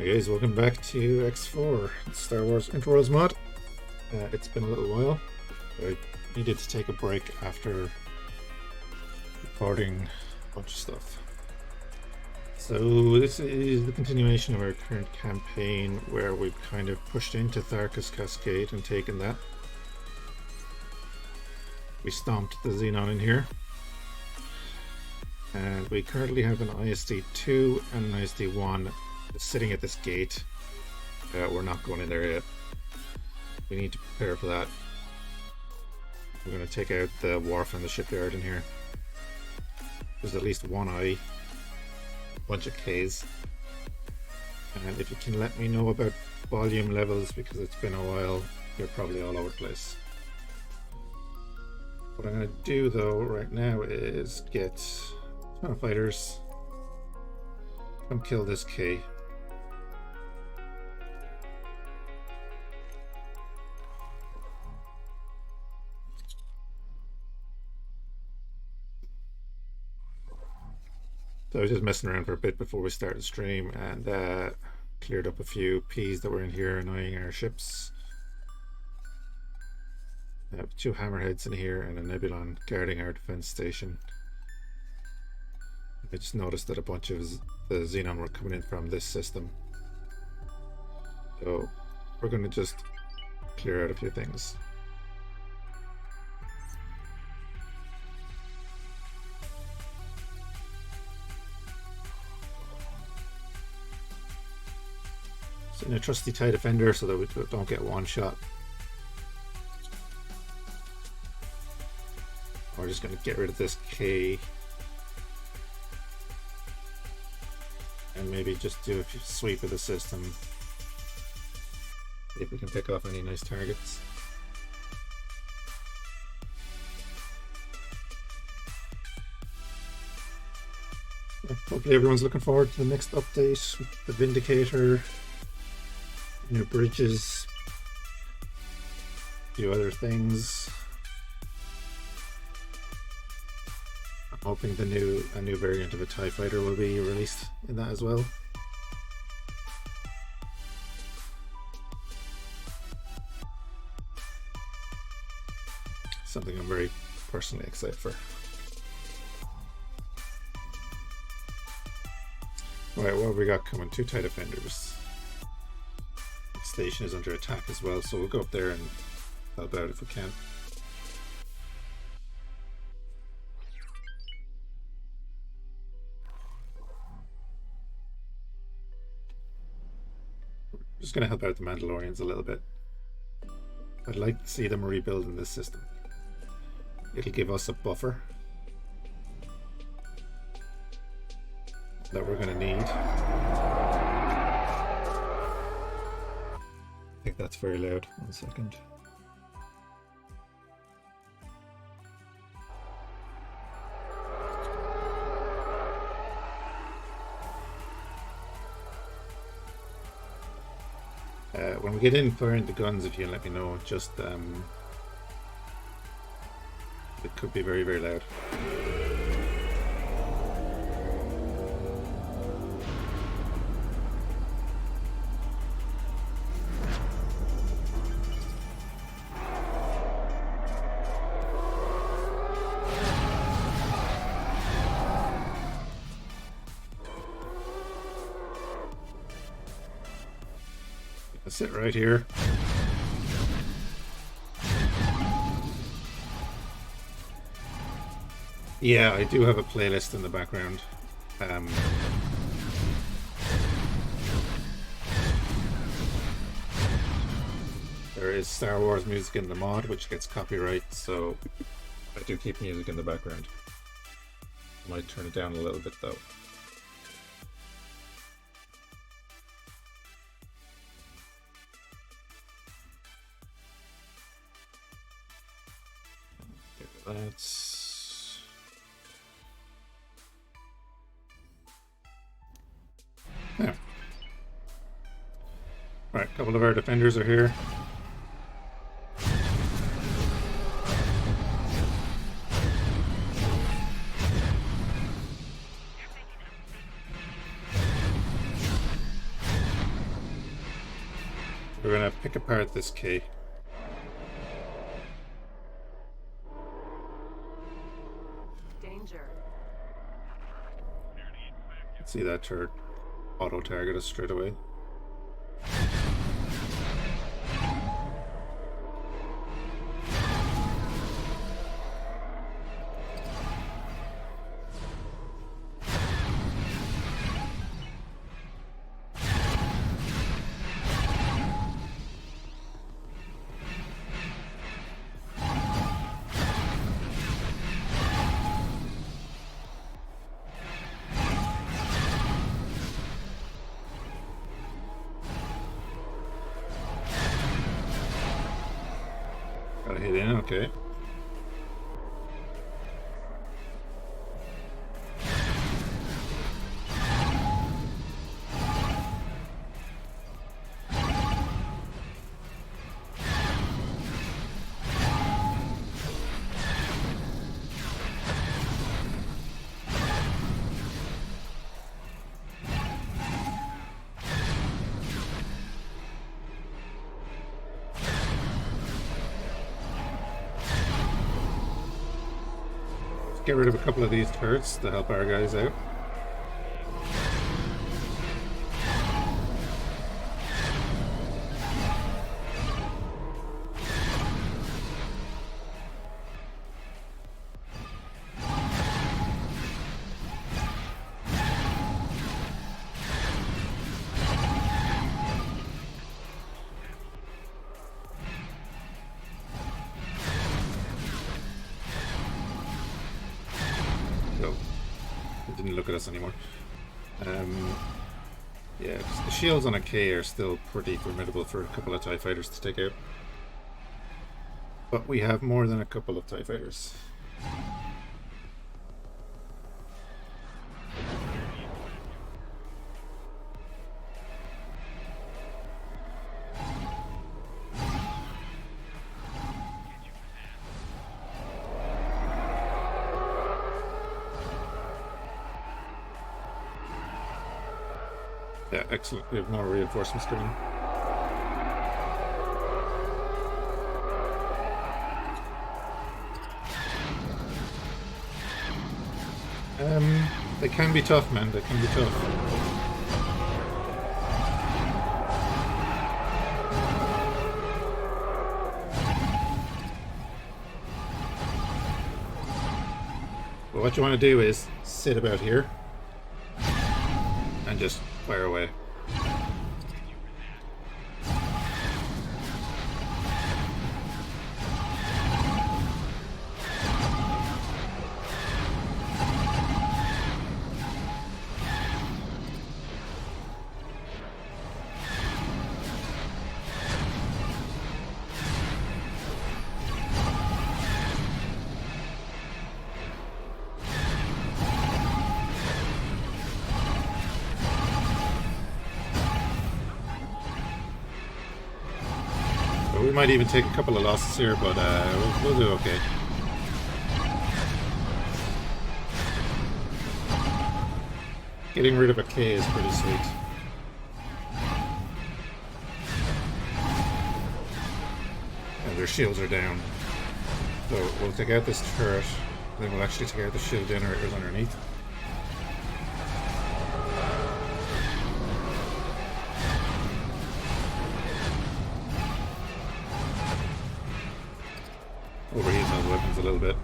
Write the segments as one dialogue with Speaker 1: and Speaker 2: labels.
Speaker 1: Hey guys, welcome back to X4, Star Wars Interworlds mod. It's been a little while. I needed to take a break after recording a bunch of stuff. So this is the continuation of our current campaign where we've kind of pushed into Tharkas Cascade and taken that. We stomped the Xenon in here. And we currently have an ISD-2 and an ISD-1 sitting at this gate. We're not going in there yet. We need to prepare for that. We're going to take out the wharf and the shipyard in here. There's at least one eye, a bunch of Ks. And if you can let me know about volume levels, because it's been a while, they're probably all over the place. What I'm going to do though right now is get a ton of fighters, come kill this K. So I was just messing around for a bit before we started the stream and cleared up a few Ps that were in here annoying our ships. I have two hammerheads in here and a Nebulon guarding our defense station. I just noticed that a bunch of the Xenon were coming in from this system. So we're going to just clear out a few things. In a trusty TIE defender so that we don't get one shot. We're just going to get rid of this K and maybe just do a sweep of the system. See if we can pick off any nice targets. Hopefully everyone's looking forward to the next update with the Vindicator. New bridges, a few other things. I'm hoping a new variant of a TIE fighter will be released in that as well. Something I'm very personally excited for. Alright, what have we got coming? Two TIE defenders. Station is under attack as well, so we'll go up there and help out if we can. Just going to help out the Mandalorians a little bit. I'd like to see them rebuilding this system. It'll give us a buffer that we're going to need. I think that's very loud. 1 second. When we get in firing the guns, if you can let me know, just it could be very, very loud. Sit right here. Yeah, I do have a playlist in the background. There is Star Wars music in the mod, which gets copyright, so I do keep music in the background. Might turn it down a little bit though. That's yeah. Right, a couple of our defenders are here. pick apart this K.
Speaker 2: Danger.
Speaker 1: See that turret auto target us straight away. Got a hit in, okay. Get rid of a couple of these turrets to help our guys out. Didn't look at us anymore. Yeah, the shields on a K are still pretty formidable for a couple of TIE fighters to take out. But we have more than a couple of TIE fighters. Yeah, excellent. We have more reinforcements coming. They can be tough, man. They can be tough. But what you want to do is sit about here and just fire away. We might even take a couple of losses here, but we'll do okay. Getting rid of a K is pretty sweet. And their shields are down. So we'll take out this turret, then we'll actually take out the shield generators underneath. Overheat those weapons a little bit.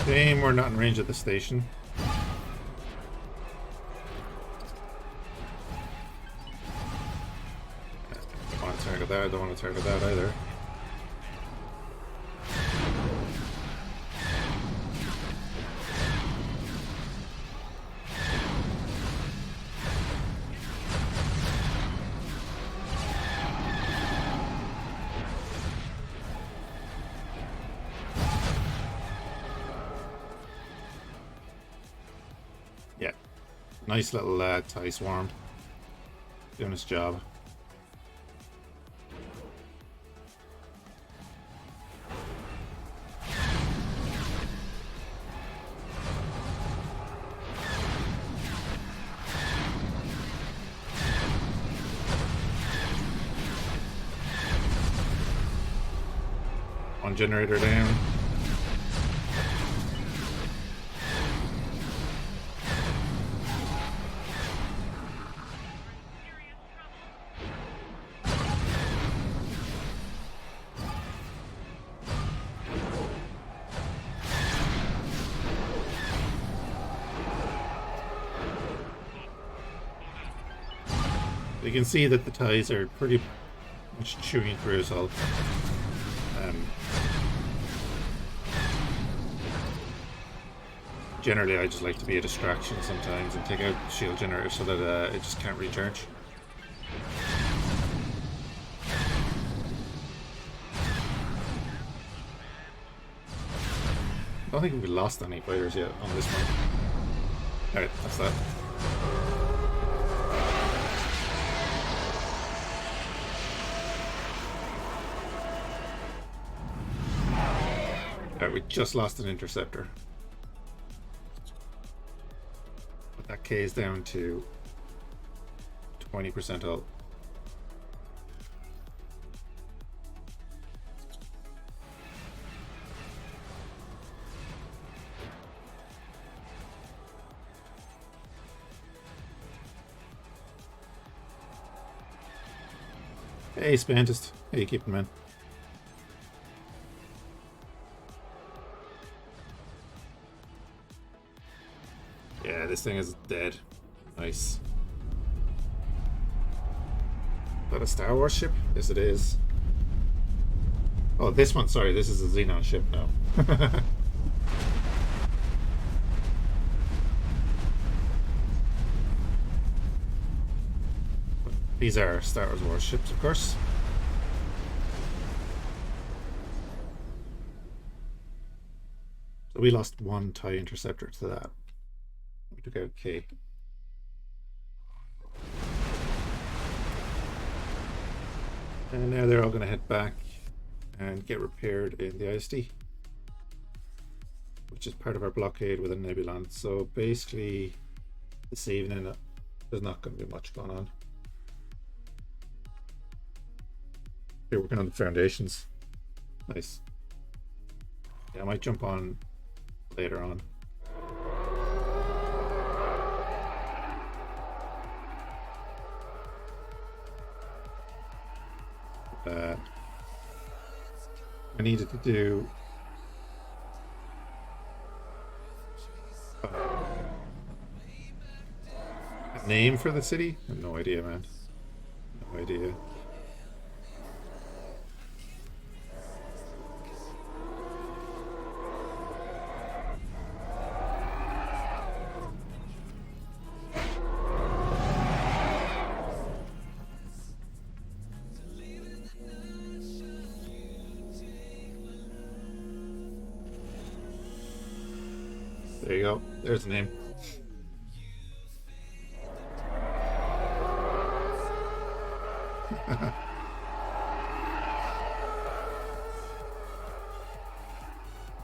Speaker 1: Shame we're not in range of the station. Don't want to target that, I don't want to target that either. Yeah, nice little TIE swarm, doing its job. One generator down. You can see that the ties are pretty much chewing through us all. Generally, I just like to be a distraction sometimes and take out the shield generator so that it just can't recharge. I don't think we've lost any fighters yet on this one. Alright, that's that. Alright, we just lost an interceptor. But that K is down to 20% health. Hey, Spantist. How you keeping, man? Yeah, this thing is dead. Nice. Is that a Star Wars ship? Yes, it is. Oh, this one, sorry, this is a Xenon ship now. These are Star Wars warships, of course. So we lost one TIE interceptor to that. We took out K. And now they're all going to head back and get repaired in the ISD, which is part of our blockade with a Nebulon. So basically, this evening, there's not going to be much going on. They're working on the foundations. Nice. Yeah, I might jump on later on. I needed to do a name for the city? I have no idea, man. No idea. There you go. There's the name.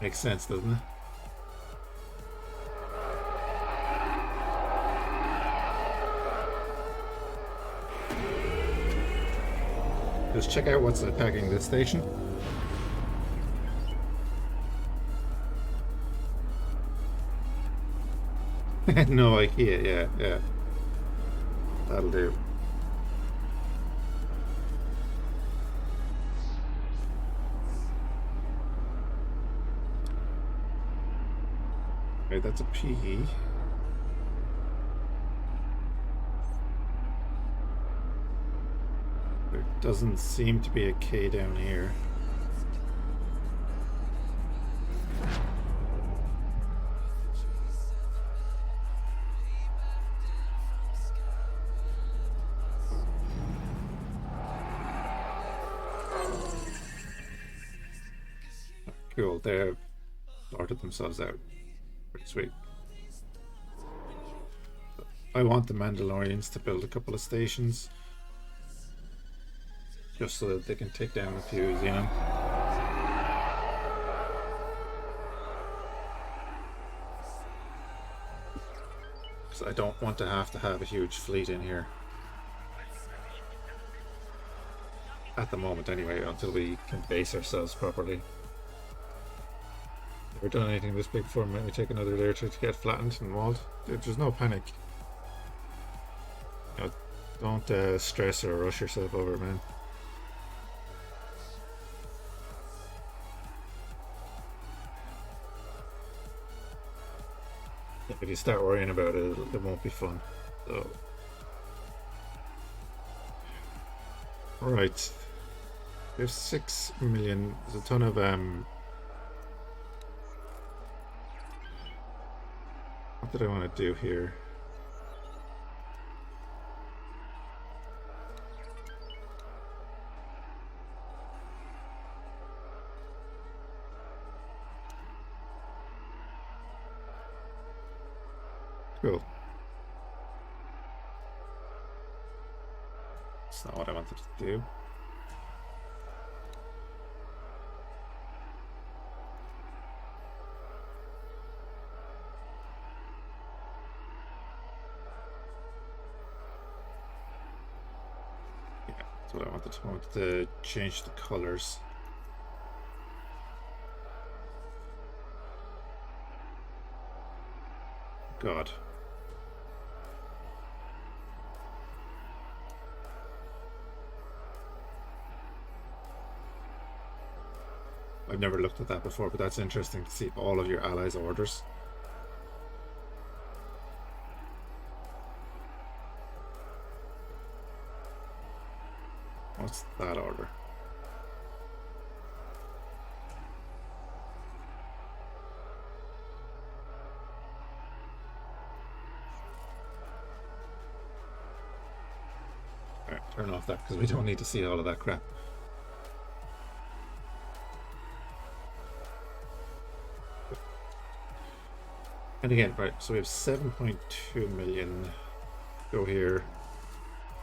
Speaker 1: Makes sense, doesn't it? Let's check out what's attacking this station. No IKEA, yeah. That'll do. Okay, that's a P. There doesn't seem to be a K down here. Cool, they've sorted themselves out. Pretty sweet. I want the Mandalorians to build a couple of stations just so that they can take down a few Xenon. Because I don't want to have a huge fleet in here. At the moment anyway, until we can base ourselves properly. Never done anything this big before. Might we take another layer to get flattened and walled? There's no panic. You know, don't stress or rush yourself over it, man. If you start worrying about it, it won't be fun. So, right, there's 6 million. There's a ton of What did I want to do here? Cool. That's not what I wanted to do. Yeah, that's what I wanted. I wanted to change the colors. God. I've never looked at that before, but that's interesting to see all of your allies' orders. What's that order? Alright, turn off that because we don't need to see all of that crap. And again, right, so we have 7.2 million. Go here,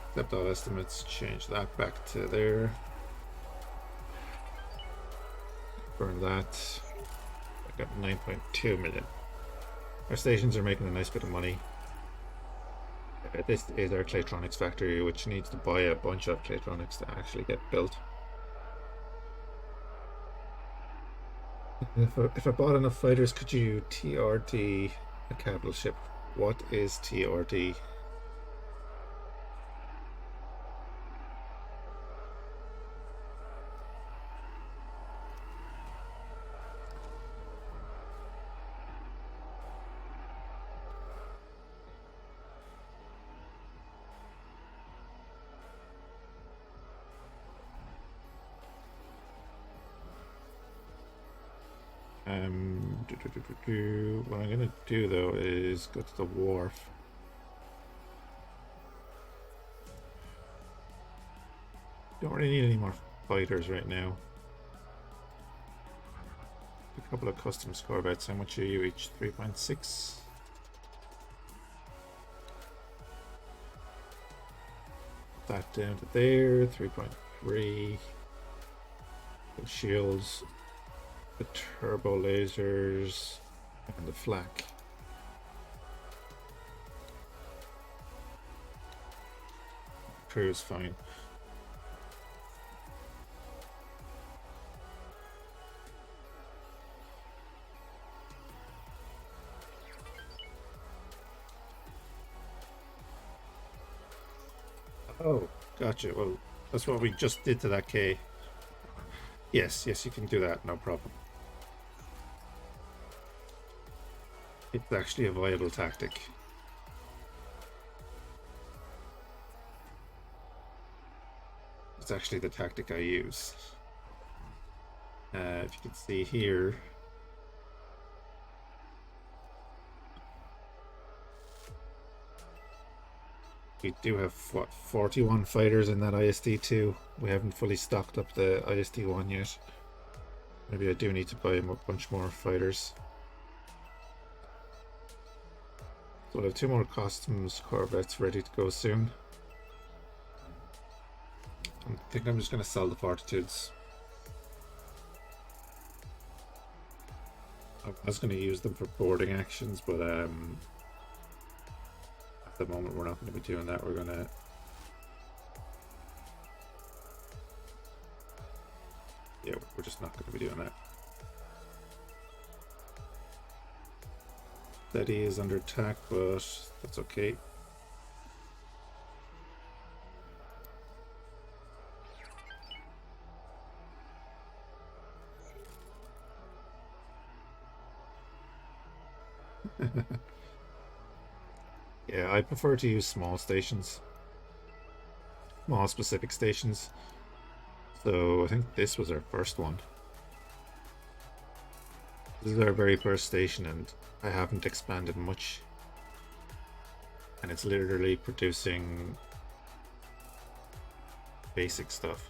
Speaker 1: accept all estimates, change that back to there. Burn that. I got 9.2 million. Our stations are making a nice bit of money. This is our Claytronics factory, which needs to buy a bunch of Claytronics to actually get built. If I bought enough fighters, could you TRD a capital ship? What is TRD? What I'm gonna do though is go to the wharf. Don't really need any more fighters right now. A couple of customs corvettes. How much are you each? 3.6. That down to there. 3.3. The shields, the turbo lasers, and the flak. Crew is fine. Oh, gotcha. Well, that's what we just did to that K. Yes, you can do that, no problem. It's actually a viable tactic. It's actually the tactic I use. If you can see here, we do have, what, 41 fighters in that ISD2. We haven't fully stocked up the ISD1 yet. Maybe I do need to buy a bunch more fighters. So we'll have 2 more customs corvettes ready to go soon. I think I'm just going to sell the Fortitudes. I was going to use them for boarding actions, but at the moment we're not going to be doing that. We're going to... Yeah, we're just not going to be doing that. Steady is under attack, but that's okay. Yeah, I prefer to use small stations. Small specific stations. So I think this was our first one. This is our very first station, and I haven't expanded much. And it's literally producing basic stuff.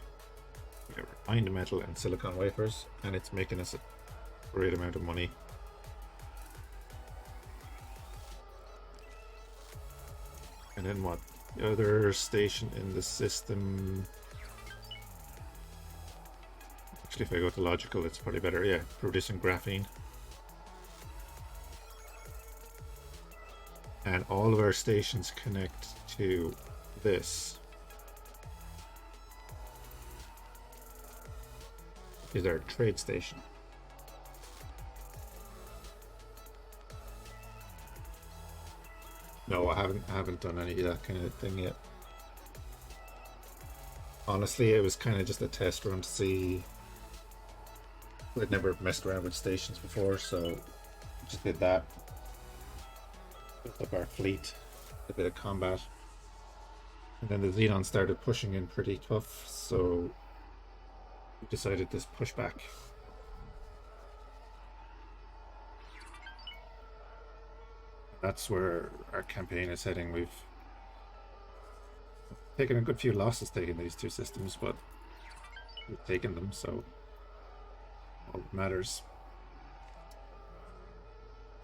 Speaker 1: We have refined metal and silicon wafers, and it's making us a great amount of money. And then what? The other station in the system. Actually, if I go to logical, it's probably better. Yeah, producing graphene. And all of our stations connect to this. Is our trade station. No, I haven't done any of that kind of thing yet. Honestly, it was kind of just a test run to see. I'd never messed around with stations before, so just did that. Built up our fleet, a bit of combat, and then the Xenon started pushing in pretty tough, so we decided to push back. That's where our campaign is heading. We've taken a good few losses taking these two systems, but we've taken them, so all that matters.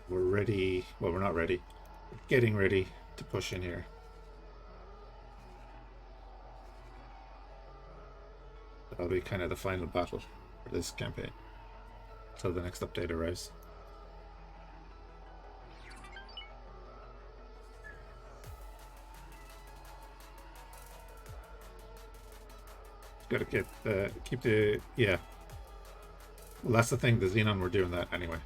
Speaker 1: We're ready. Well, we're not ready. We're getting ready to push in here. That'll be kind of the final battle for this campaign until the next update arrives. Gotta get keep the yeah. Well, that's the thing. The Xenon, we're doing that anyway.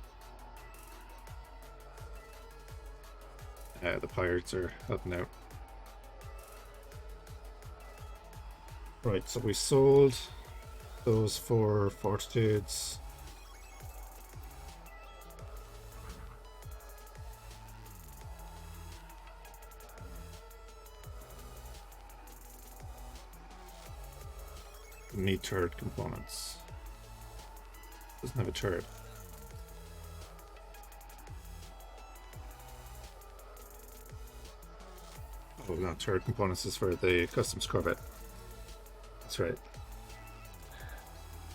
Speaker 1: The pirates are helping out. Right, so we sold those 4 fortitudes. Need turret components. Doesn't have a turret. Oh, no, turret components is for the customs corvette. That's right.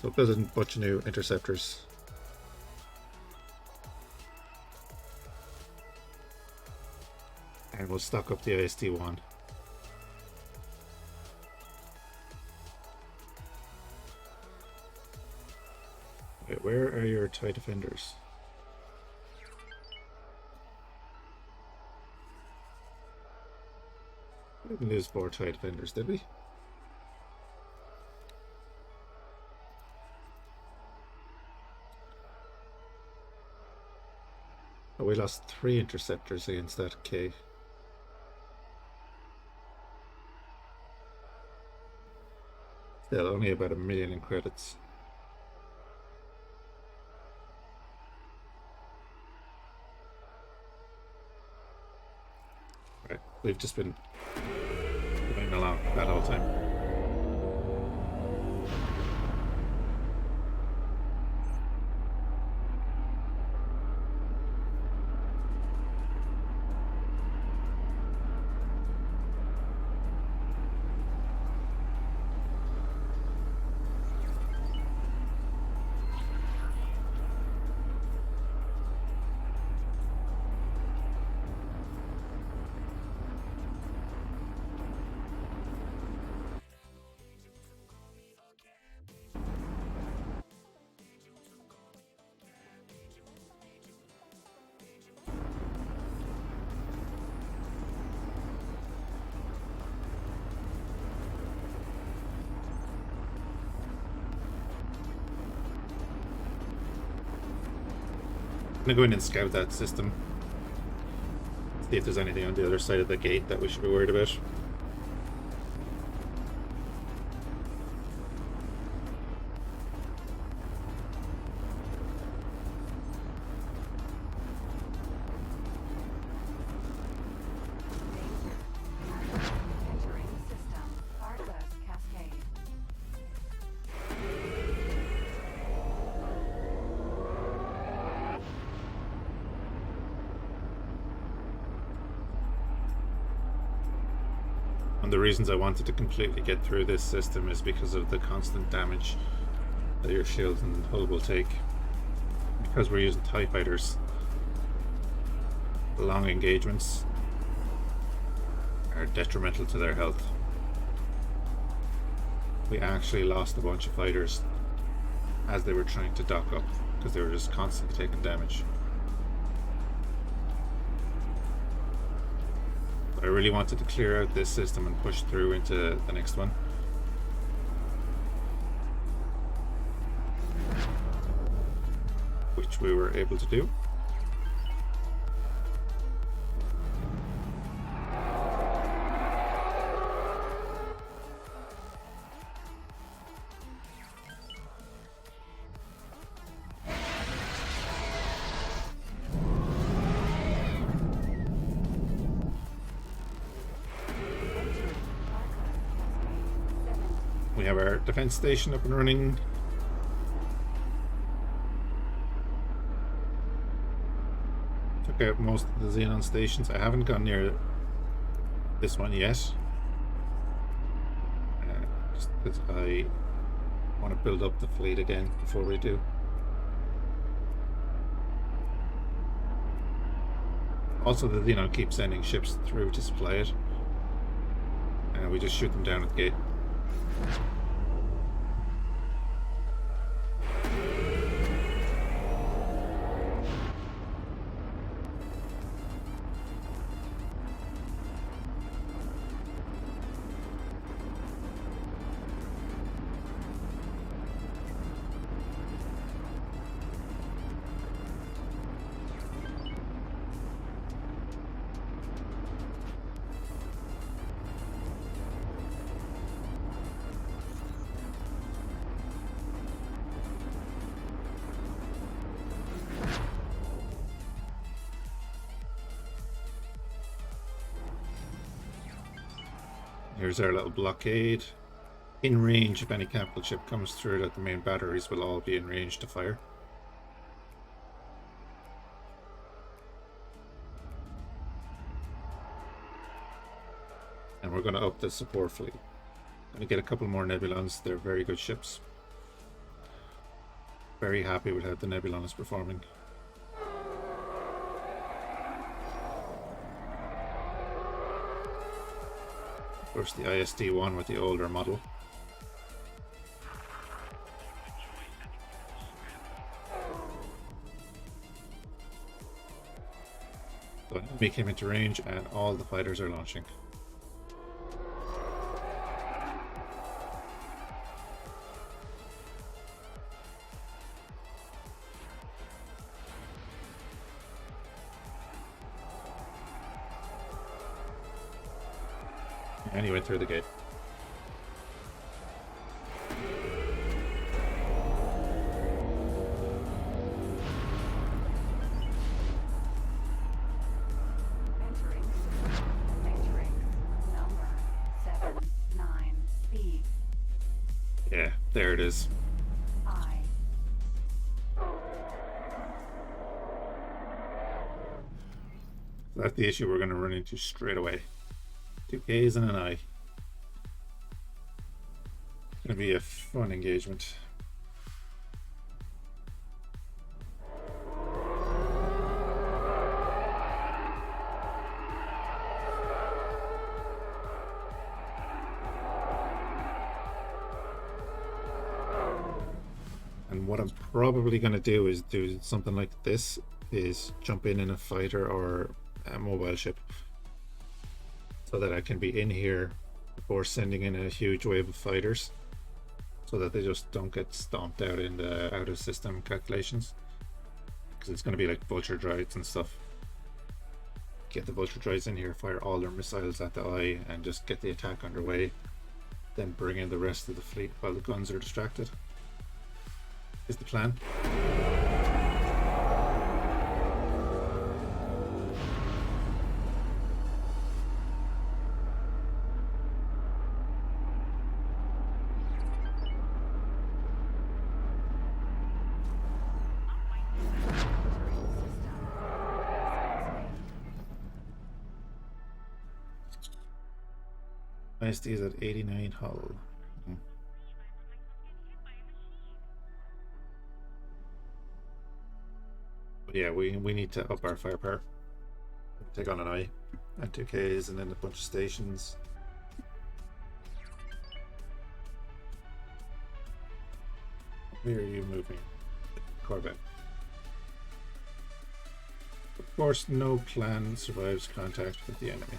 Speaker 1: So building a bunch of new interceptors. And we'll stock up the ISD-1. Wait, where are your TIE defenders? We didn't lose 4 TIE defenders, did we? Oh, we lost 3 interceptors against that K. Still, only about 1 million in credits. Right, we've just been going along that whole time. I'm gonna go in and scout that system. See if there's anything on the other side of the gate that we should be worried about.
Speaker 2: Entering system. Artless cascade.
Speaker 1: One of the reasons I wanted to completely get through this system is because of the constant damage that your shield and hull will take. Because we're using TIE fighters, the long engagements are detrimental to their health. We actually lost a bunch of fighters as they were trying to dock up because they were just constantly taking damage. But I really wanted to clear out this system and push through into the next one. Which we were able to do. We have our defense station up and running. Took out most of the Xenon stations. I haven't gone near this one yet. Just because I want to build up the fleet again before we do. Also, the Xenon keeps sending ships through to supply it. And we just shoot them down at the gate. Here's our little blockade. In range, if any capital ship comes through that the main batteries will all be in range to fire. And we're going to up the support fleet. Going to get a couple more Nebulons. They're very good ships. Very happy with how the Nebulon is performing. Of course, the ISD-1 with the older model. So an enemy came into range and all the fighters are launching. And he went through the gate.
Speaker 2: Entering number 79B.
Speaker 1: Yeah, there it is. That's the issue we're going to run into straight away. 2 Ks and an I. It's going to be a fun engagement. And what I'm probably going to do is do something like this, is jump in a fighter or a mobile ship, so that I can be in here before sending in a huge wave of fighters, so that they just don't get stomped out in the out of system calculations, because it's going to be like vulture droids and stuff. get the vulture droids in here, fire all their missiles at the eye, and just get the attack underway. Then bring in the rest of the fleet while the guns are distracted. Is the plan. ISD is at 89 hull. But yeah, we need to up our firepower. Take on an eye and 2Ks and then a bunch of stations. Where are you moving? Corvette. Of course, no plan survives contact with the enemy.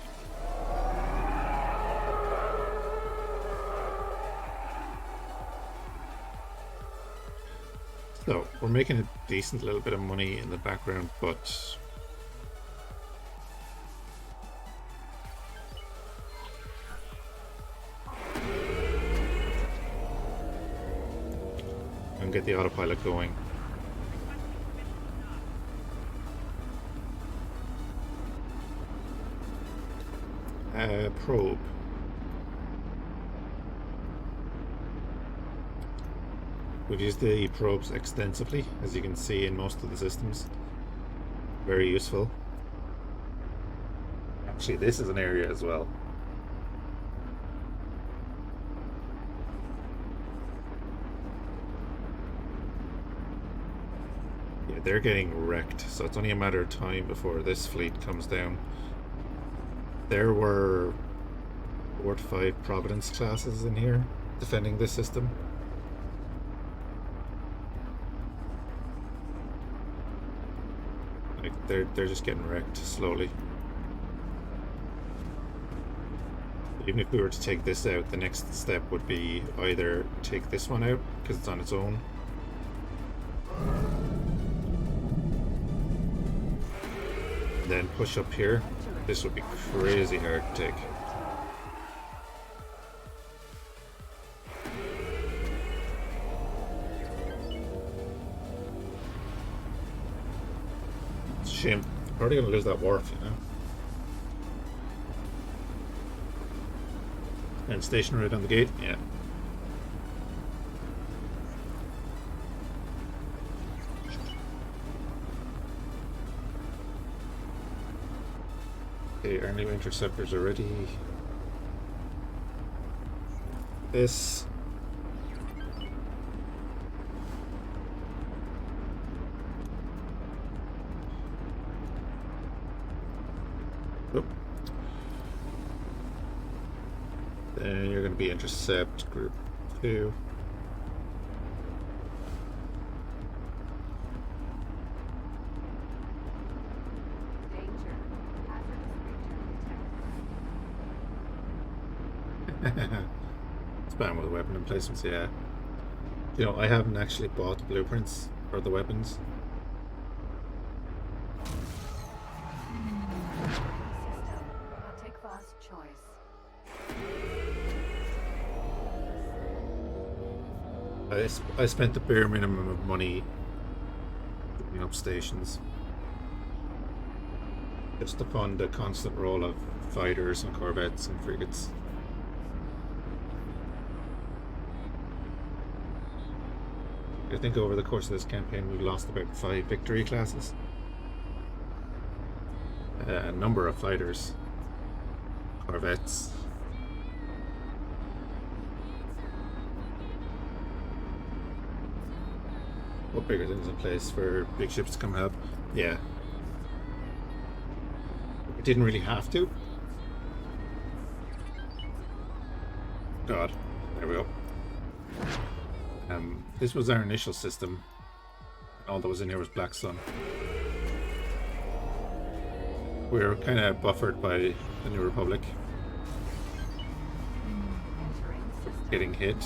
Speaker 1: So, we're making a decent little bit of money in the background, but and get the autopilot going. Probe. We've used the probes extensively, as you can see in most of the systems. Very useful. Actually, this is an area as well. Yeah, they're getting wrecked, so it's only a matter of time before this fleet comes down. There were 4 to 5 Providence classes in here defending this system. Like they're just getting wrecked slowly. Even if we were to take this out, the next step would be either take this one out because it's on its own, then push up here. This would be crazy hard to take. It's a shame. We're probably going to lose that wharf, you know. And station right on the gate, yeah. Okay, our new interceptors are ready. This. Oop. Then you're going to be intercept group 2. Spam with weapon emplacements, yeah. You know, I haven't actually bought the blueprints for the weapons.
Speaker 2: I'll take fast choice.
Speaker 1: I spent the bare minimum of money putting up stations. Just to fund the constant roll of fighters and corvettes and frigates. I think over the course of this campaign we've lost about 5 victory classes. A number of fighters, corvettes. Put bigger things in place for big ships to come help. Yeah. It didn't really have to. God, there we go. This was our initial system. All that was in here was Black Sun. We were kind of buffered by the New Republic. Getting hit.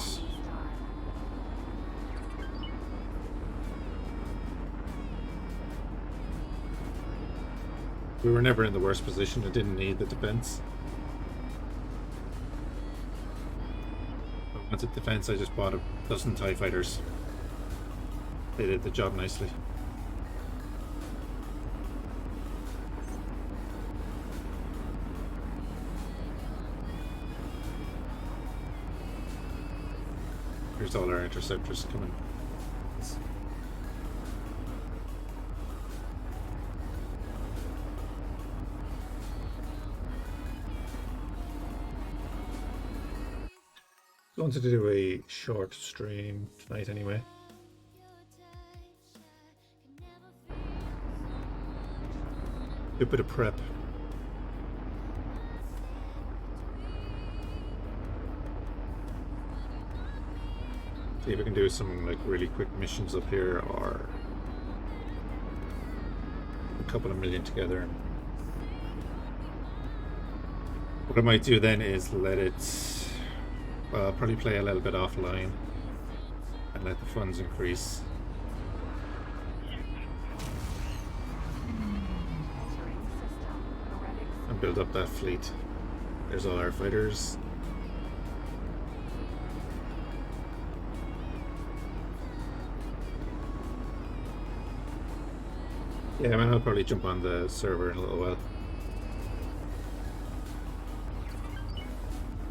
Speaker 1: We were never in the worst position. It didn't need the defense. But once it defense, I just bought a dozen TIE fighters. They did the job nicely. Here's all our interceptors coming. I wanted to do a short stream tonight anyway. Do a bit of prep. See if we can do some like really quick missions up here, or a couple of million together. What I might do then is let it, well, I'll probably play a little bit offline and let the funds increase. And build up that fleet. There's all our fighters. Yeah, I mean, I'll probably jump on the server in a little while.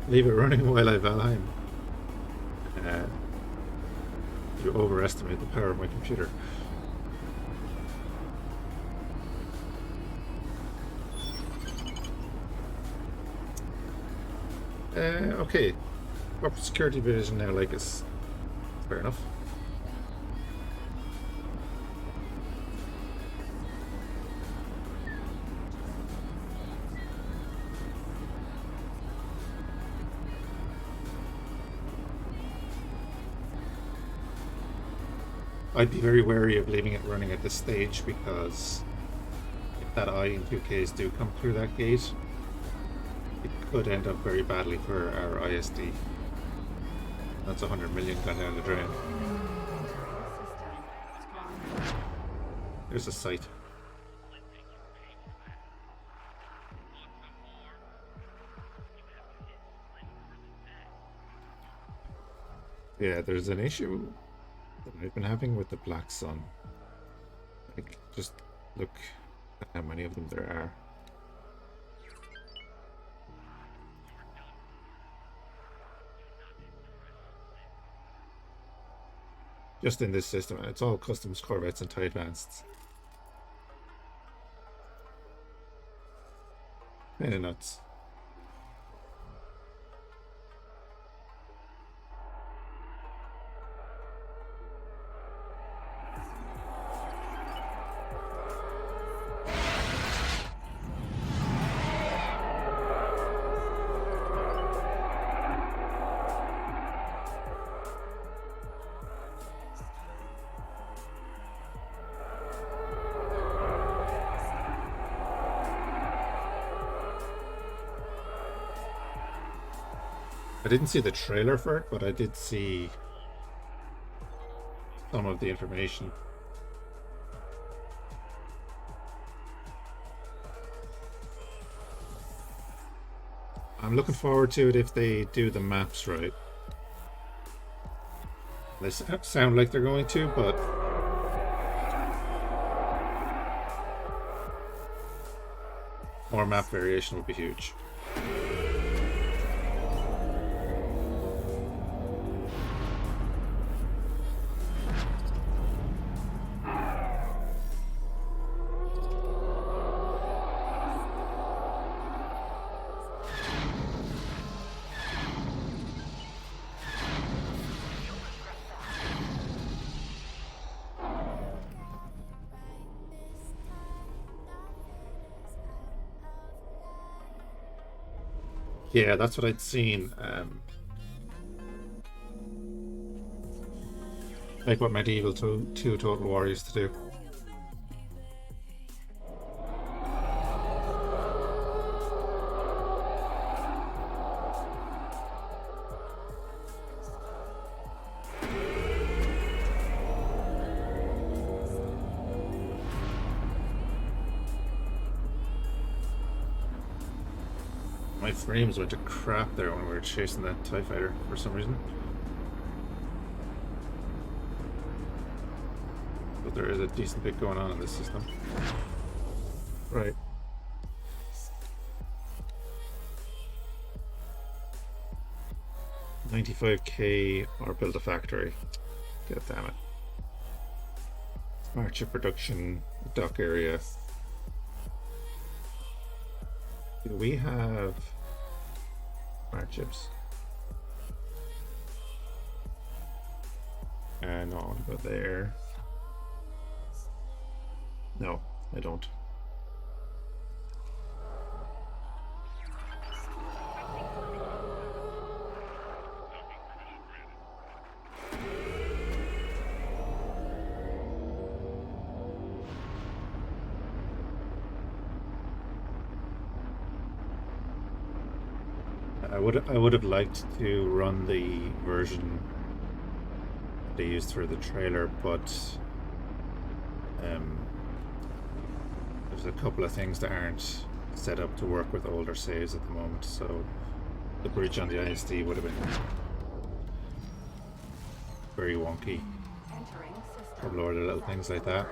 Speaker 1: Leave it running while I Valheim. You overestimate the power of my computer. Okay. Corporate security division now like us. Fair enough. I'd be very wary of leaving it running at this stage, because if that I and 2Ks do come through that gate, it could end up very badly for our ISD. That's 100 million gone down the drain. There's a site. Yeah, there's an issue that I've been having with the Black Sun. Like, just look at how many of them there are. Just in this system, and it's all customs corvettes and TIE Advanced. Kinda nuts. I didn't see the trailer for it, but I did see some of the information. I'm looking forward to it if they do the maps right. They sound like they're going to, but more map variation would be huge. Yeah, that's what I'd seen. Like what Medieval 2 Total War used to do. My frames went to crap there when we were chasing that TIE fighter for some reason. But there is a decent bit going on in this system. Right. $95K or build a factory. God damn it. Smart chip production, dock area. Do we have smart chips? No, I want to go there. No, I don't. I would have liked to run the version they used for the trailer, but there's a couple of things that aren't set up to work with older saves at the moment, so the bridge on the ISD would have been very wonky. A couple of other little things like that.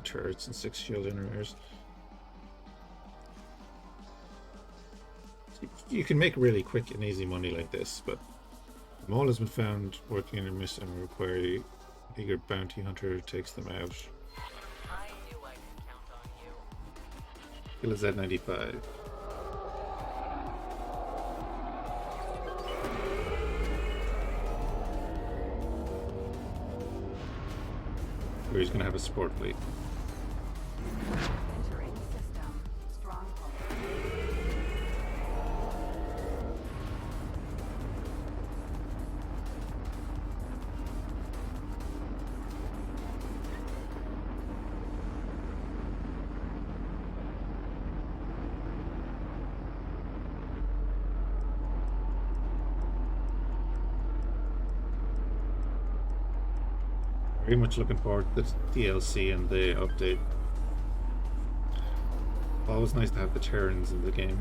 Speaker 1: Turrets and 6 shield generators. You can make really quick and easy money like this, but Maul has been found working in a mission and require a eager bounty hunter takes them out.
Speaker 3: I knew I could count on you.
Speaker 1: Kill a Z95. Or he's gonna have a support fleet.
Speaker 2: Entering system. Stronghold.
Speaker 1: Very much looking forward to the DLC and the update. Always nice to have the Terrans in the game.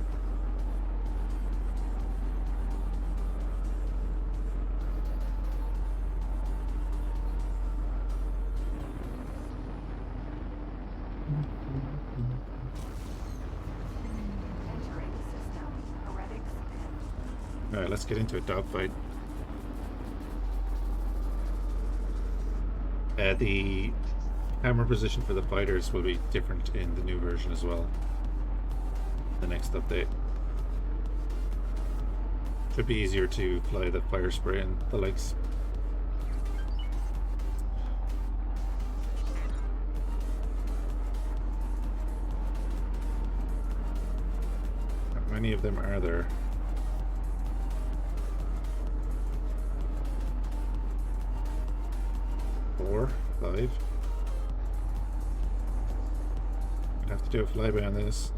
Speaker 2: Entering system. Heretics in.
Speaker 1: Alright, let's get into a dogfight. The camera position for the fighters will be different in the new version as well. The next update. Should be easier to fly the fire spray and the likes. How many of them are there? 4, 5. I'd have to do a flyby on this.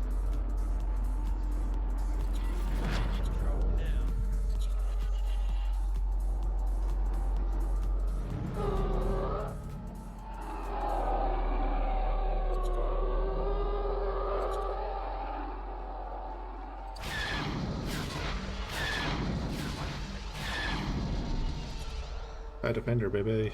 Speaker 1: Bad defender, baby.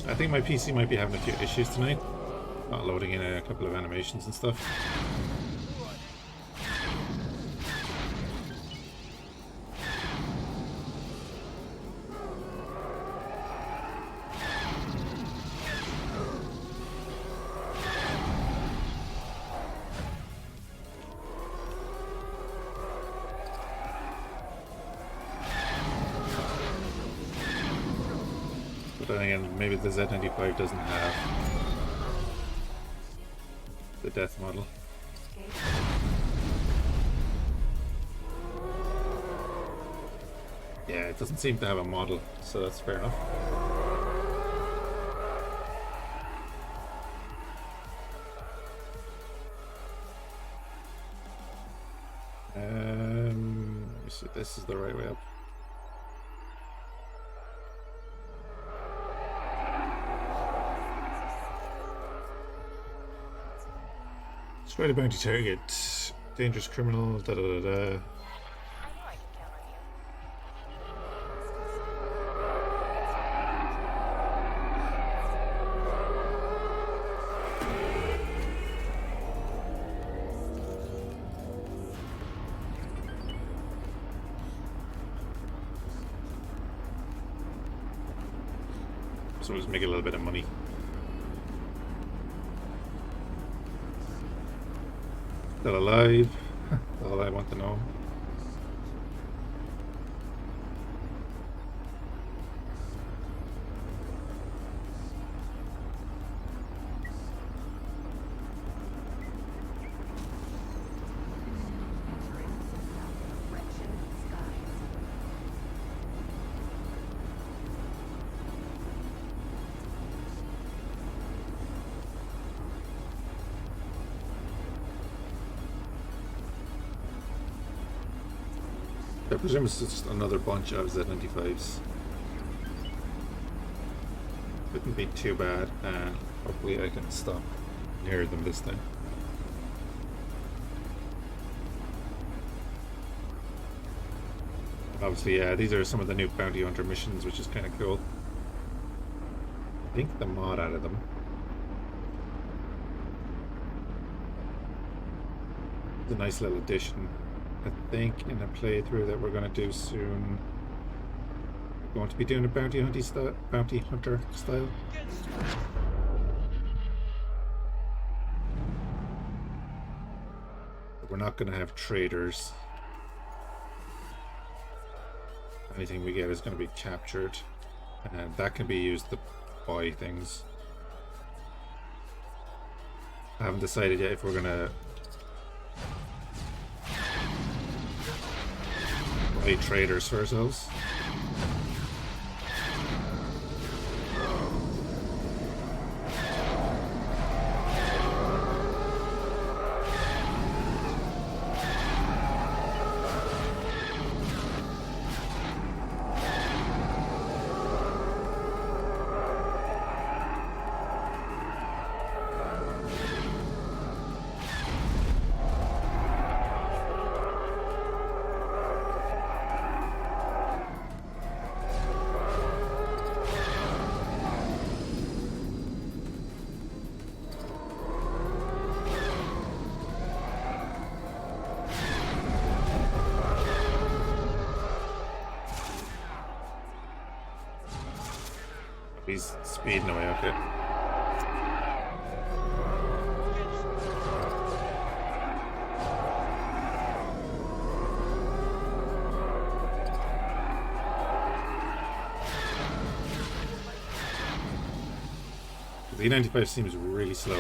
Speaker 1: I think my PC might be having a few issues tonight. Not loading in a couple of animations and stuff. But then again, maybe the Z95 doesn't have the death model. Yeah, it doesn't seem to have a model, so that's fair enough. Let me see if this is the right way up. Destroy the bounty target. Dangerous criminal. Da da da da.
Speaker 3: I know I can count on you.
Speaker 1: So we'll just make a little bit of money. Still alive. That's all I want to know.
Speaker 2: Entering system. Wretched skies.
Speaker 1: I presume it's just another bunch of Z95s. Wouldn't be too bad, and hopefully I can stop near them this time. Obviously, yeah, these are some of the new bounty hunter missions, which is kind of cool. I think the mod added them. It's a nice little addition. I think in a playthrough that we're going to do soon, we're going to be doing a bounty hunter style. But we're not going to have traders. Anything we get is going to be captured, and that can be used to buy things. I haven't decided yet if we're going to buy traders for ourselves. He's speeding away, okay. The E95 seems really slow.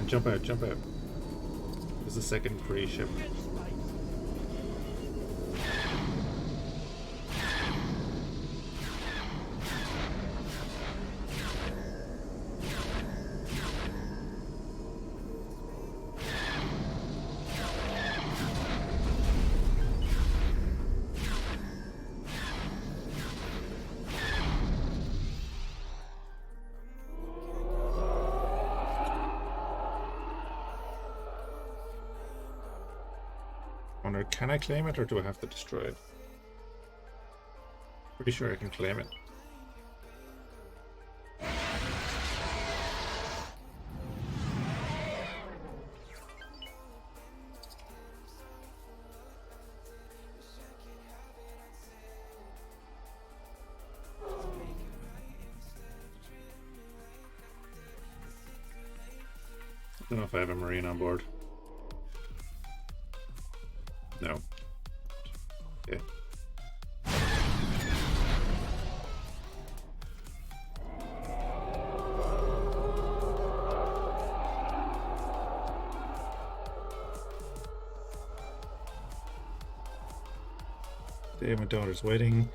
Speaker 1: can. Jump out, jump out. There's a second free ship. Wonder, can I claim it or do I have to destroy it? Pretty sure I can claim it. I don't know if I have a Marine on board. No. Okay. Dave, my daughter's waiting.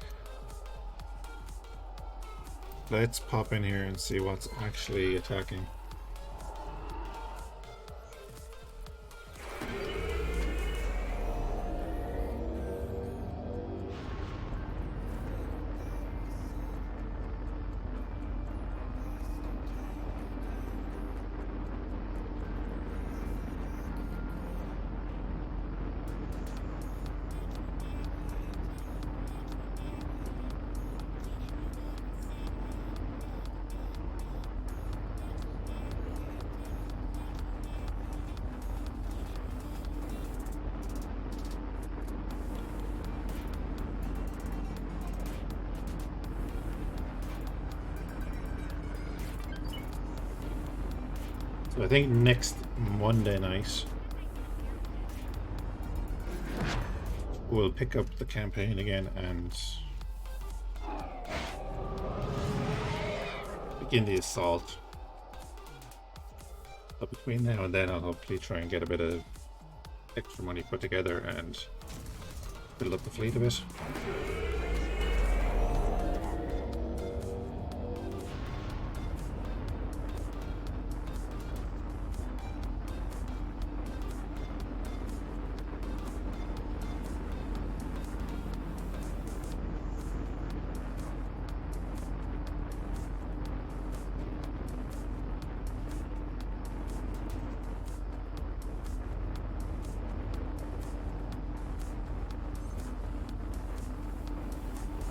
Speaker 1: Let's pop in here and see what's actually attacking. So I think next Monday night we'll pick up the campaign again and begin the assault. But between now and then I'll hopefully try and get a bit of extra money put together and build up the fleet a bit.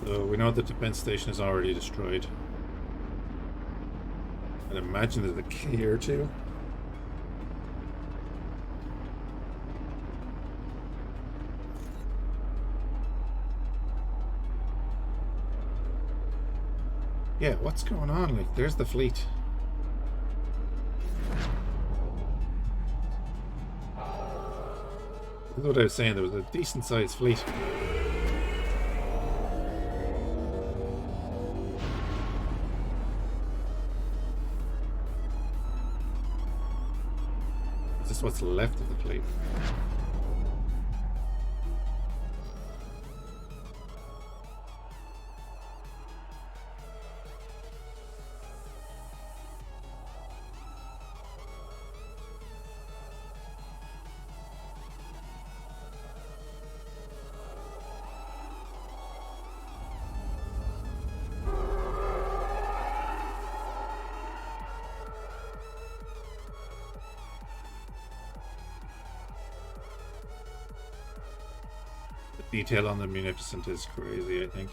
Speaker 1: So we know the defense station is already destroyed. I'd imagine there's a key or two. Yeah, what's going on? Like, there's the fleet. This is what I was saying, there was a decent sized fleet. Is this what's left of the fleet? Detail on the Munificent is crazy, I think.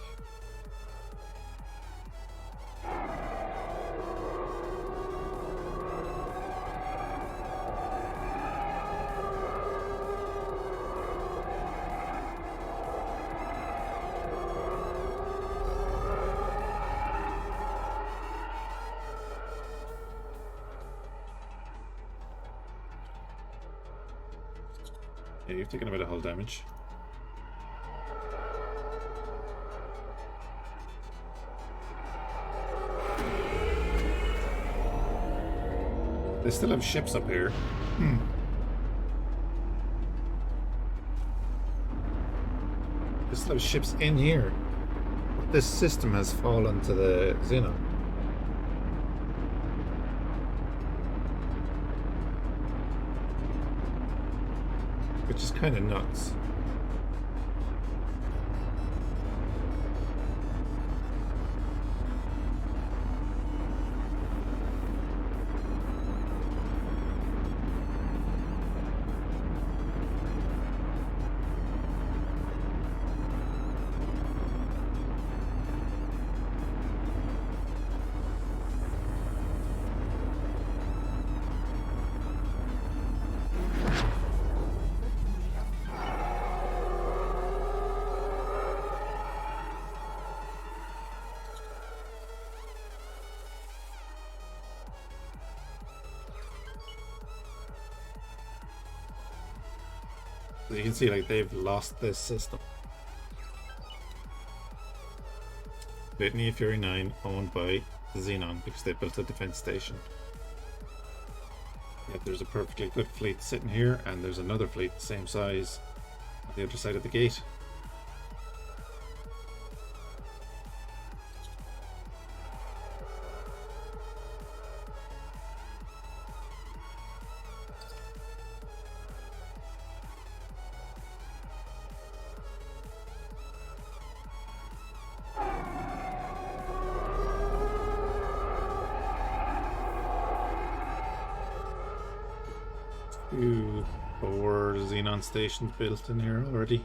Speaker 1: Yeah, you've taken a bit of hull damage. They still have ships up here. They still have ships in here. This system has fallen to the Xenon. Which is kind of nuts. As you can see, like, they've lost this system. Whitney Fury 9 owned by Xenon because they built a defense station. Yet there's a perfectly good fleet sitting here, and there's another fleet the same size on the other side of the gate. Ooh, 4 Xenon stations built in here already.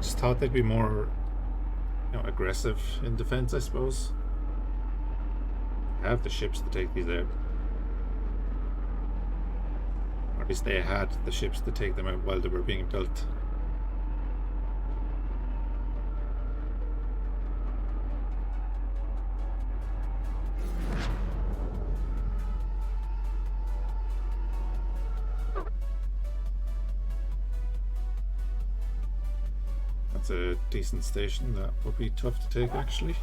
Speaker 1: Just thought they'd be more, aggressive in defense, I suppose. Have the ships to take these out. Or at least they had the ships to take them out while they were being built. That's a decent station that would be tough to take, actually.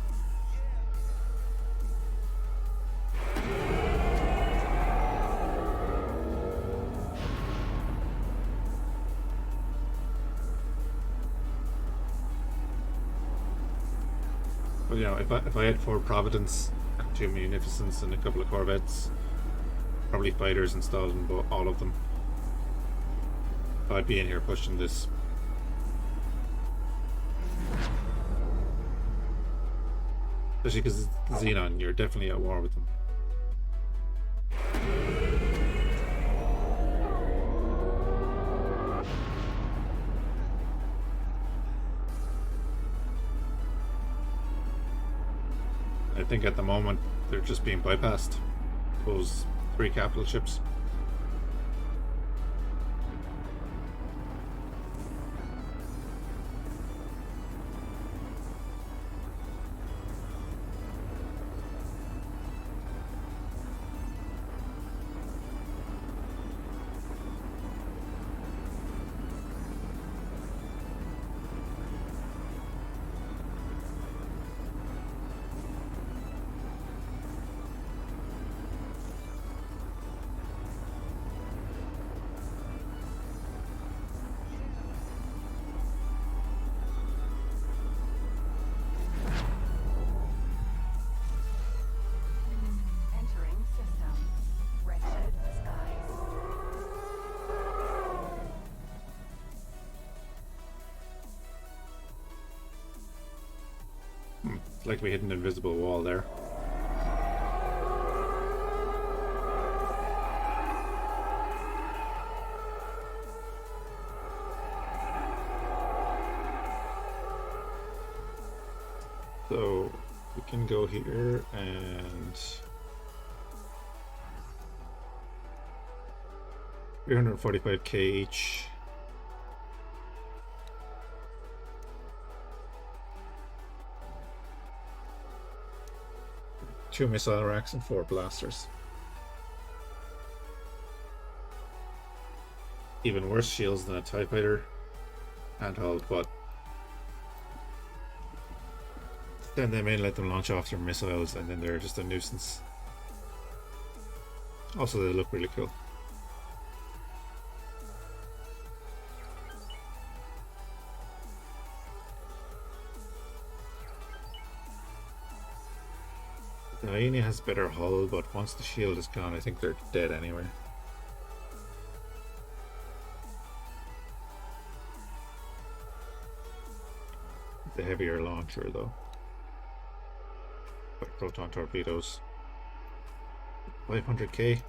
Speaker 1: But if I had 4 Providence, 2 Munificence, and a couple of Corvettes, probably fighters installed in all of them, I'd be in here pushing this. Especially because it's Xenon, you're definitely at war with them. I think at the moment they're just being bypassed. Those 3 capital ships.
Speaker 2: Entering system. Wretched skies.
Speaker 1: It's like we hit an invisible wall there. So we can go here and 345k each. Two missile racks and 4 blasters. Even worse shields than a TIE fighter handheld, but then they may let them launch off their missiles, and then they're just a nuisance. Also, they look really cool. The Hyena has better hull, but once the shield is gone, I think they're dead anyway. The heavier launcher, though. But proton torpedoes. 500k.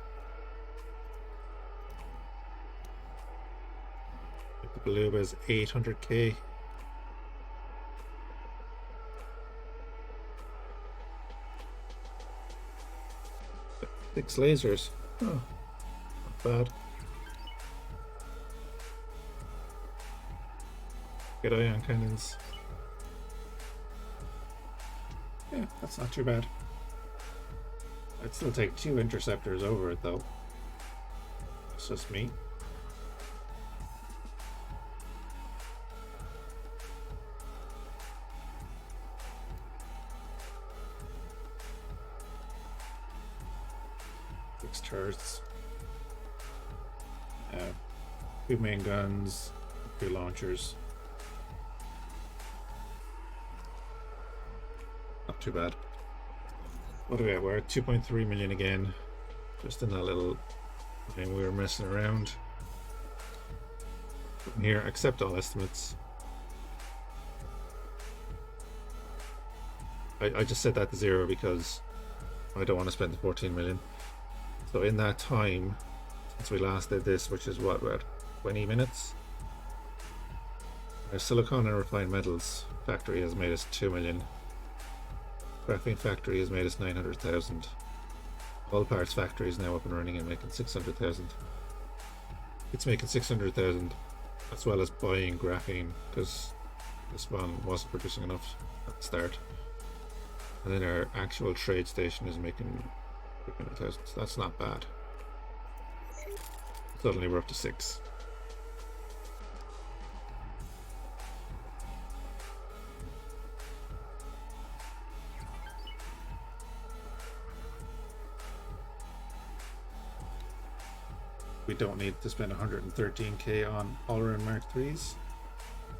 Speaker 1: The Beluga is 800k. Six lasers. Oh, not bad. Good ion cannons. Yeah, that's not too bad. I'd still take 2 interceptors over it, though. It's just me. Turrets, 2 main guns, 2 launchers. Not too bad. What do we have? We're at 2.3 million again. Just in that little thing we were messing around. From here, accept all estimates. I just set that to 0 because I don't want to spend the 14 million. So in that time, since we last did this, which is what, about 20 minutes? Our silicon and refined metals factory has made us 2 million. Graphene factory has made us 900,000. All parts factory is now up and running and making 600,000. It's making 600,000 as well as buying graphene because this one wasn't producing enough at the start. And then our actual trade station is making 300,000. So that's not bad. Suddenly we're up to 6. We don't need to spend 113k on all-around Mark 3s.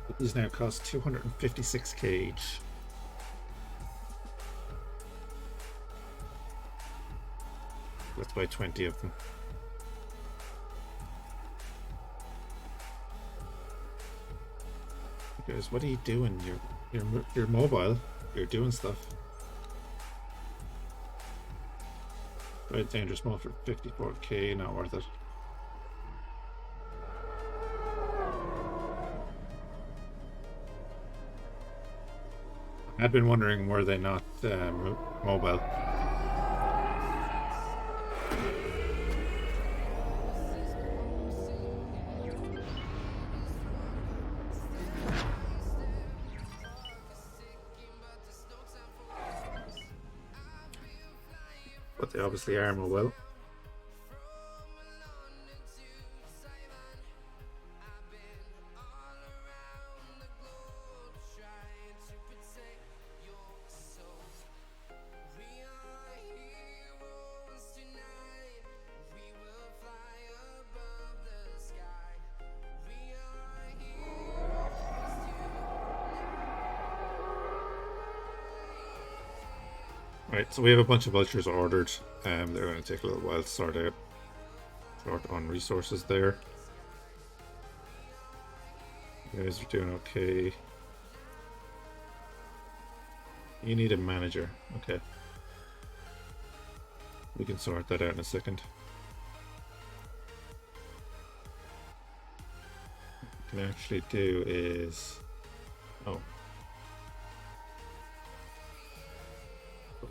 Speaker 1: But these now cost 256k each. Let's buy 20 of them. Guys, what are you doing? You're mobile. You're doing stuff. Right, dangerous mode for 54k. Not worth it. I've been wondering, were they not mobile? But they obviously are mobile. Right, so we have a bunch of vultures ordered. They're going to take a little while to sort out. Short on resources there. You guys are doing okay. You need a manager. Okay. We can sort that out in a second. What we can actually do is... Oh.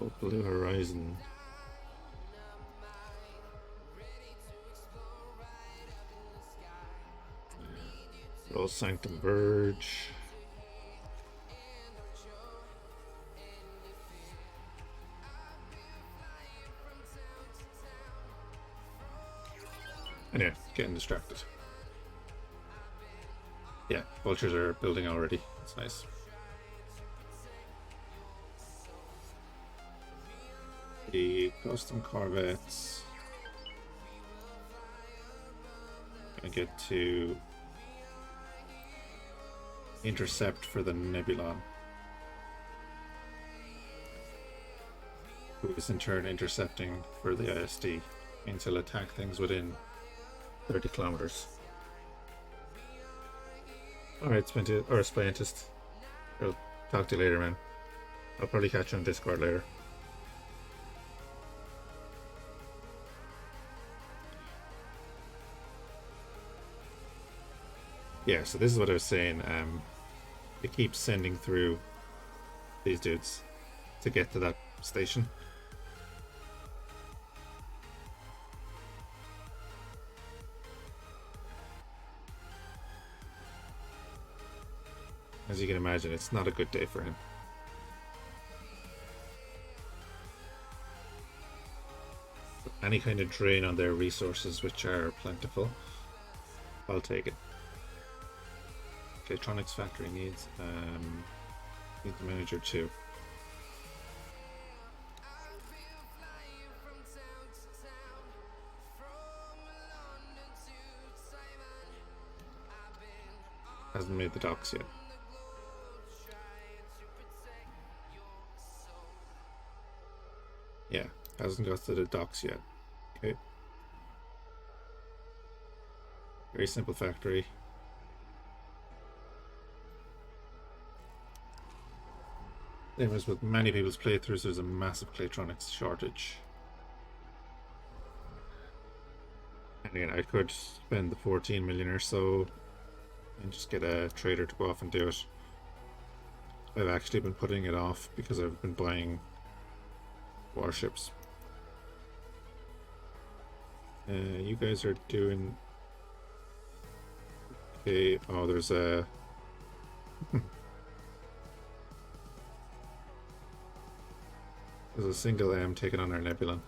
Speaker 1: Oh, Blue Horizon. Oh, Sanctum Verge. Anyway, getting distracted. Yeah, vultures are building already. It's nice. The custom corvettes. I get to intercept for the Nebulon, who is in turn intercepting for the ISD. Means he'll attack things within 30 kilometers. Alright, Scientist. I'll talk to you later, man. I'll probably catch you on Discord later. Yeah, so this is what I was saying. It keeps sending through these dudes to get to that station. As you can imagine, it's not a good day for him. Any kind of drain on their resources, which are plentiful, I'll take it. Electronics factory needs the manager too. Hasn't made the docks yet. Yeah, hasn't got to the docks yet. Okay. Very simple factory. Same as with many people's playthroughs, there's a massive electronics shortage. And again, I could spend the 14 million or so and just get a trader to go off and do it. I've actually been putting it off because I've been buying warships. You guys are doing okay. Oh, there's a there's a single M taking on our Nebulon.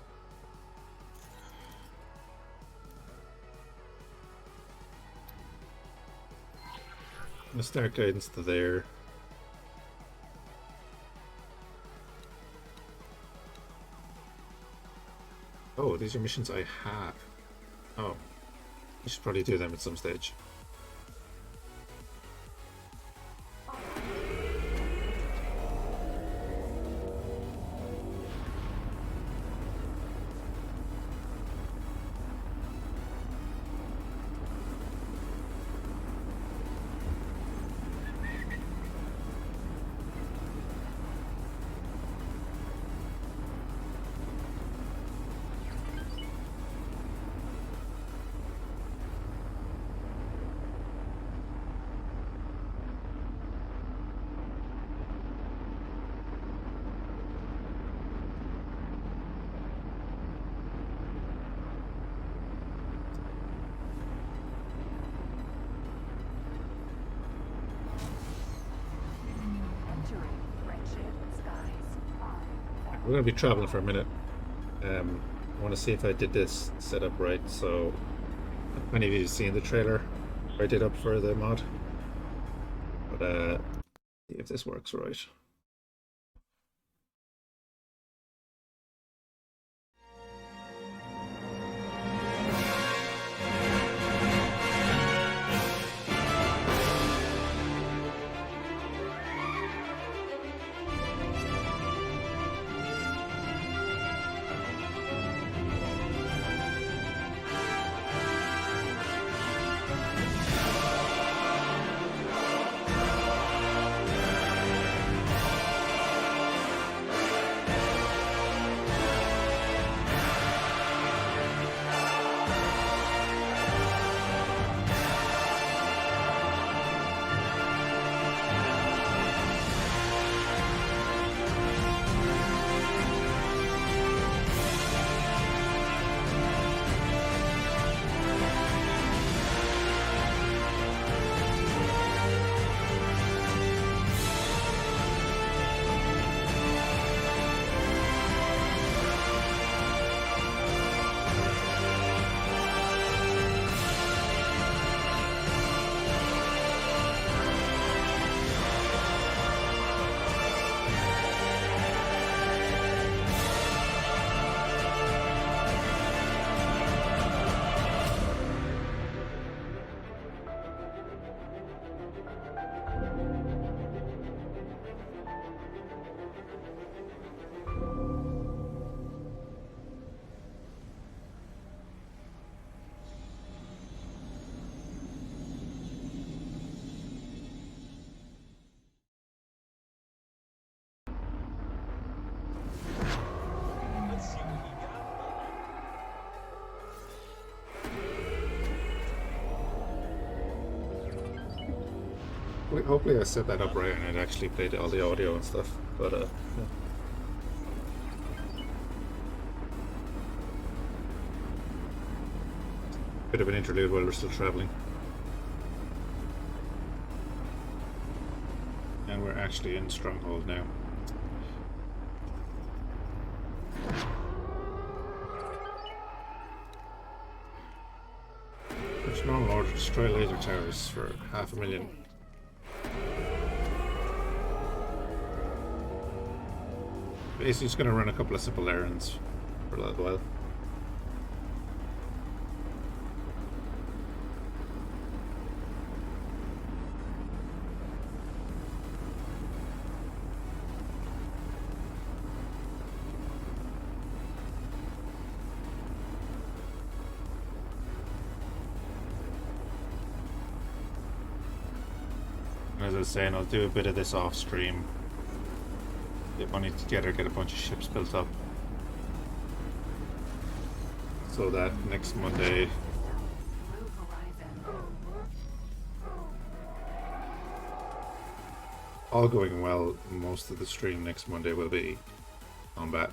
Speaker 1: I'm gonna start guidance to there. Oh, these are missions I have. Oh, I should probably do them at some stage. We're going to be traveling for a minute. I want to see if I did this setup right. So, many of you have seen the trailer I did up for the mod, but see if this works right. hopefully I set that up right and it actually played all the audio and stuff. But yeah. Bit of an interlude while we're still traveling. And we're actually in Stronghold now. There's normal order to destroy laser towers for 500,000. Basically just going to run a couple of simple errands for a little while. As I was saying, I'll do a bit of this off stream. Get money together, get a bunch of ships built up. So that next Monday,
Speaker 2: Blue horizon.
Speaker 1: all going well, most of the stream next Monday will be combat.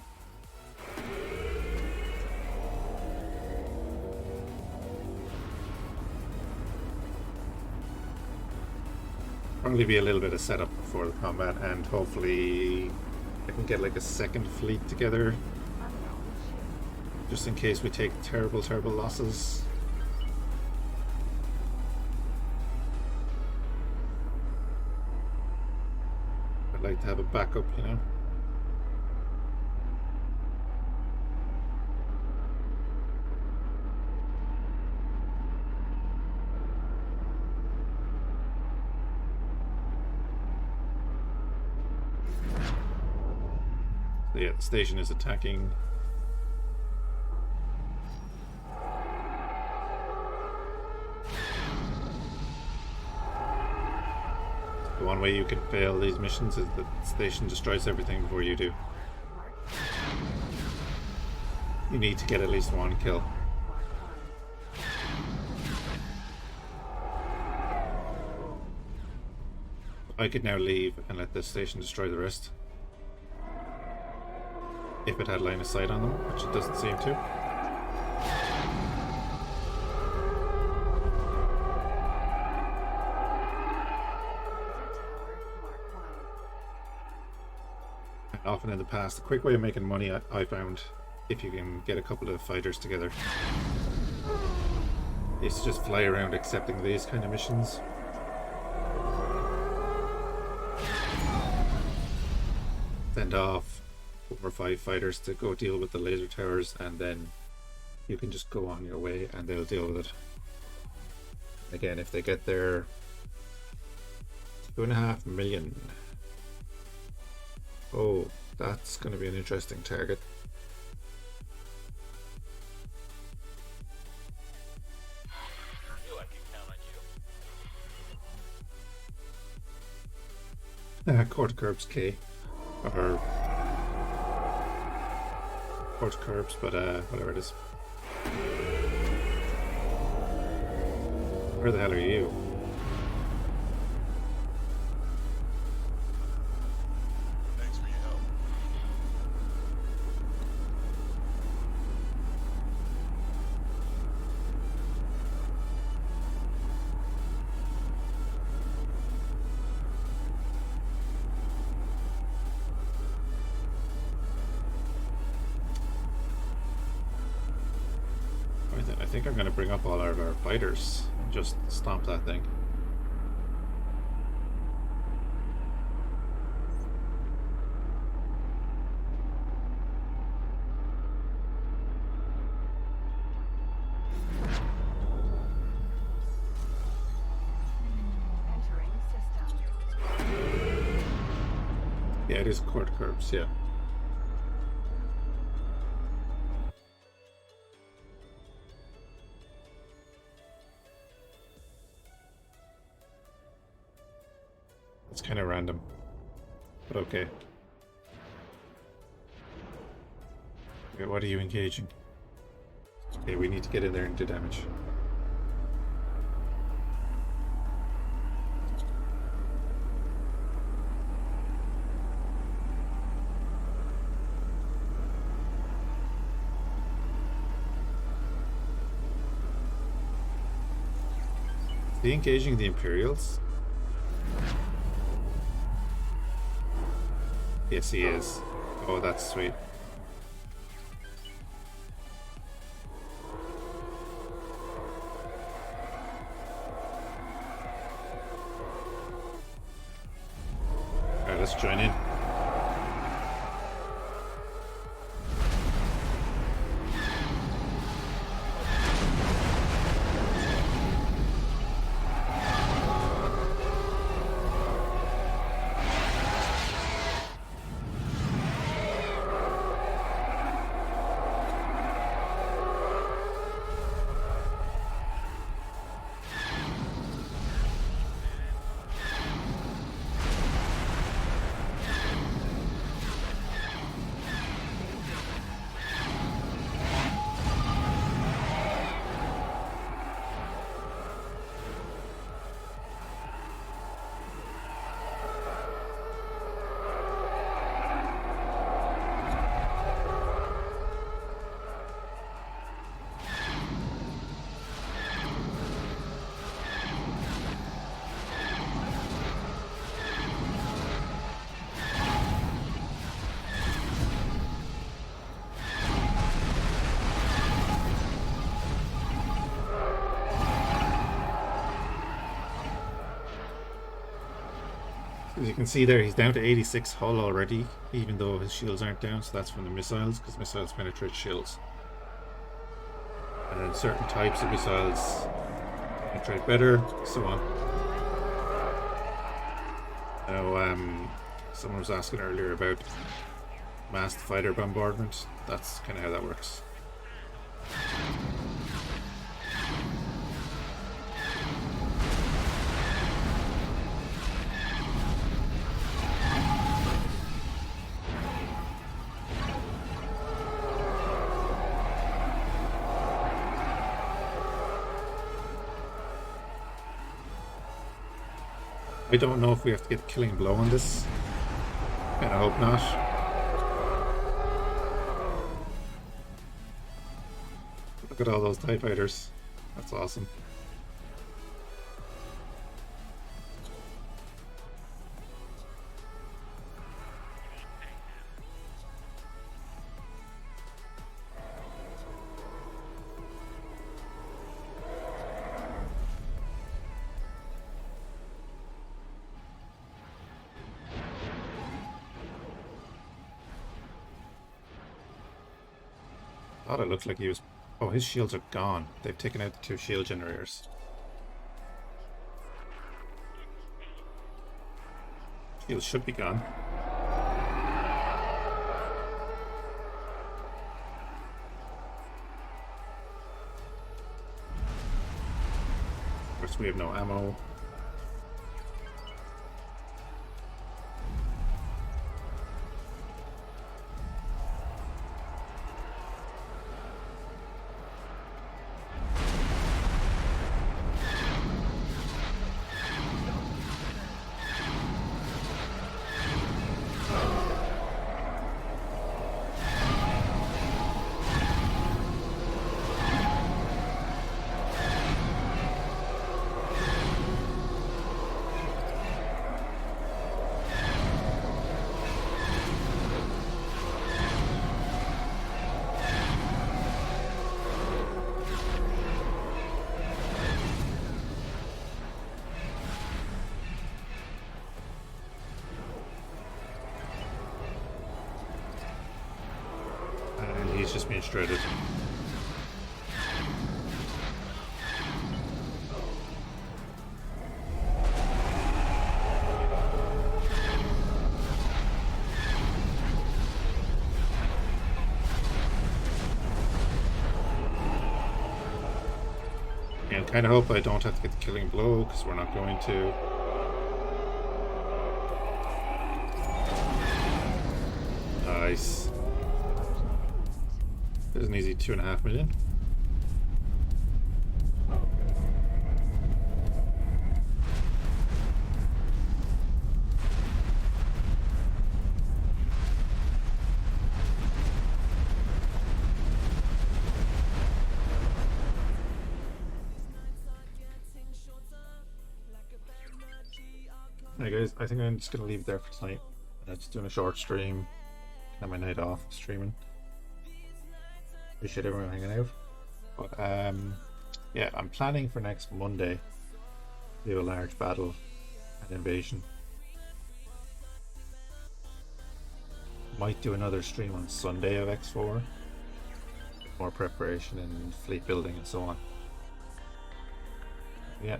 Speaker 1: Probably be a little bit of setup before the combat, and hopefully I can get like a second fleet together,
Speaker 2: Unknown ship.
Speaker 1: just in case we take terrible losses. I'd like to have a backup, you know. So yeah, the station is attacking. The one way you can fail these missions is that the station destroys everything before you do. You need to get at least one kill. I could now leave and let the station destroy the rest. If it had line of sight on them, which it doesn't seem to. And often in the past, the quick way of making money I found, if you can get a couple of fighters together, is to just fly around accepting these kind of missions. Send off 4 or 5 fighters to go deal with the laser towers, and then you can just go on your way and they'll deal with it. Again, if they get their 2.5 million. Oh, that's going to be an interesting target.
Speaker 3: Knew I could count on you.
Speaker 1: Court Curbs K. Or Court Curbs, but whatever it is. Where the hell are you?
Speaker 3: Thanks for your help.
Speaker 1: I think I'm going to bring up all of our fighters and just stomp that thing.
Speaker 2: Entering system.
Speaker 1: Yeah, it is Court Curbs, yeah. It's kind of random, but okay. Okay, what are you engaging? Okay, we need to get in there and do damage. he engaging the Imperials? Yes, he is. Oh, that's sweet. Alright, let's join in. As you can see there, he's down to 86 hull already, even though his shields aren't down, so that's from the missiles, because missiles penetrate shields. And then certain types of missiles penetrate better, so on. Now, someone was asking earlier about massed fighter bombardment. That's kind of how that works. I don't know if we have to get the killing blow on this. And I hope not. Look at all those TIE fighters. That's awesome. Thought it looked like he was... Oh, his shields are gone. They've taken out the 2 shield generators. Shields should be gone. Of course, we have no ammo. He's just being shredded. And kind of hope I don't have to get the killing blow, because we're not going to. Nice. There's an easy 2.5 million. Hey guys, I think I'm just gonna leave it there for tonight. Just doing a short stream. Have my night off streaming. Appreciate everyone hanging out. But yeah, I'm planning for next Monday to do a large battle and invasion. Might do another stream on Sunday of X4. More preparation and fleet building and so on. Yeah.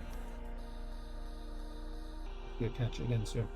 Speaker 1: We'll catch you again soon.